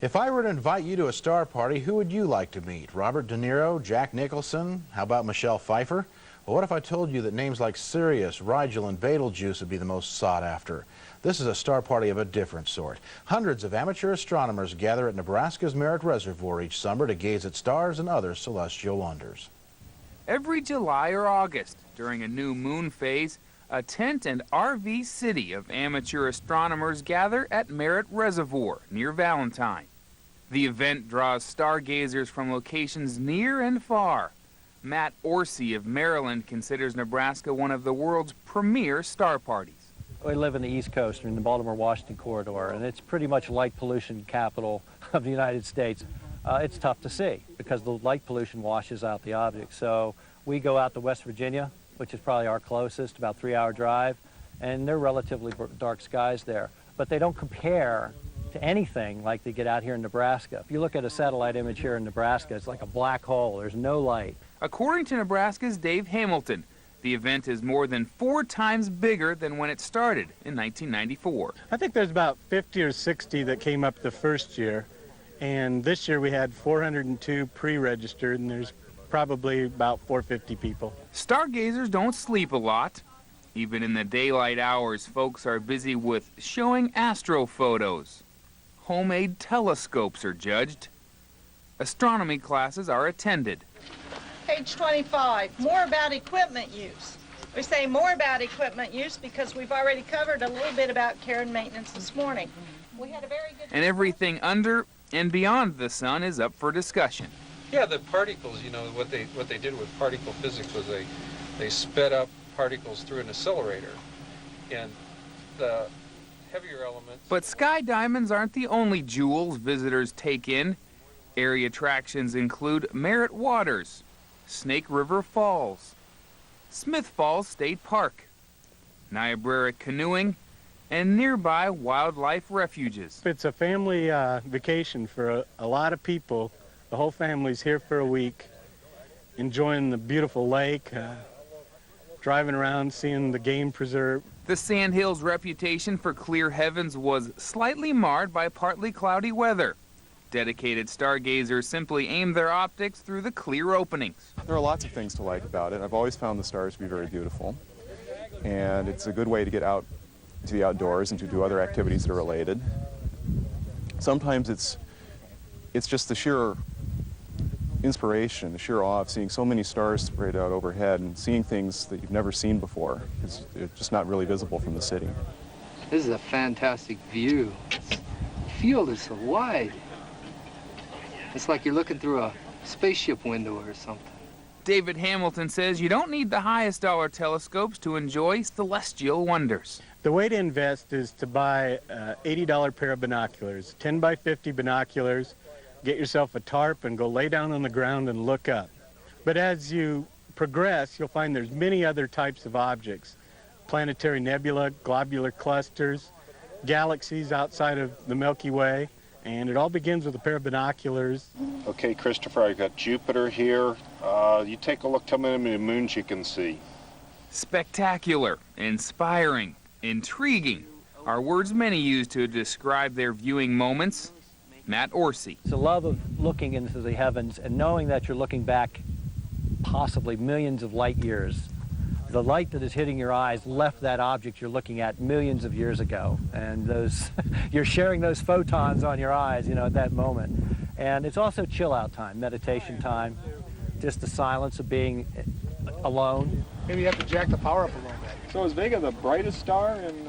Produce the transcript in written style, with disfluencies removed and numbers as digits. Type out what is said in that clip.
If I were to invite you to a star party, who would you like to meet? Robert De Niro, Jack Nicholson? How about Michelle Pfeiffer? Well, what if I told you that names like Sirius, Rigel, and Betelgeuse would be the most sought after? This is a star party of a different sort. Hundreds of amateur astronomers gather at Nebraska's Merritt Reservoir each summer to gaze at stars and other celestial wonders. Every July or August, during a new moon phase, a tent and RV city of amateur astronomers gather at Merritt Reservoir near Valentine. The event draws stargazers from locations near and far. Matt Orsi of Maryland considers Nebraska one of the world's premier star parties. We live in the East Coast, in the Baltimore-Washington corridor, and it's pretty much light pollution capital of the United States. It's tough to see because the light pollution washes out the objects. So we go out to West Virginia, which is probably our closest, about 3-hour drive, and they're relatively dark skies there. But they don't compare to anything like they get out here in Nebraska. If you look at a satellite image here in Nebraska, it's like a black hole. There's no light. According to Nebraska's Dave Hamilton, the event is more than 4 times bigger than when it started in 1994. I think there's about 50 or 60 that came up the first year, and this year we had 402 pre-registered, and there's probably about 450 people. Stargazers don't sleep a lot. Even in the daylight hours, folks are busy with showing astrophotos. Homemade telescopes are judged. Astronomy classes are attended. Page 25, more about equipment use. We say more about equipment use because we've already covered a little bit about care and maintenance this morning. We had a very good... And everything under and beyond the sun is up for discussion. Yeah, the particles, you know, what they did with particle physics was they sped up particles through an accelerator, and the heavier elements... But sky diamonds aren't the only jewels visitors take in. Area attractions include Merritt Waters, Snake River Falls, Smith Falls State Park, Niobrara canoeing, and nearby wildlife refuges. It's a family vacation for a lot of people. The whole family's here for a week, enjoying the beautiful lake, driving around, seeing the game preserve. The Sandhills' reputation for clear heavens was slightly marred by partly cloudy weather. Dedicated stargazers simply aim their optics through the clear openings. There are lots of things to like about it. I've always found the stars to be very beautiful, and it's a good way to get out to the outdoors and to do other activities that are related. Sometimes it's just the sheer inspiration, the sheer awe of seeing so many stars spread out overhead and seeing things that you've never seen before. They're just not really visible from the city. This is a fantastic view. The field is so wide. It's like you're looking through a spaceship window or something. David Hamilton says you don't need the highest dollar telescopes to enjoy celestial wonders. The way to invest is to buy an $80 pair of binoculars, 10 by 50 binoculars. Get yourself a tarp and go lay down on the ground and look up. But as you progress, you'll find there's many other types of objects. Planetary nebula, globular clusters, galaxies outside of the Milky Way, and it all begins with a pair of binoculars. Okay, Christopher, I've got Jupiter here. You take a look, tell me how many moons you can see. Spectacular, inspiring, intriguing are words many use to describe their viewing moments. Matt Orsi. It's the love of looking into the heavens and knowing that you're looking back possibly millions of light years. The light that is hitting your eyes left that object you're looking at millions of years ago, and those you're sharing those photons on your eyes, you know, at that moment. And it's also chill out time, meditation time, just the silence of being alone. Maybe you have to jack the power up a little bit. So is Vega the brightest star in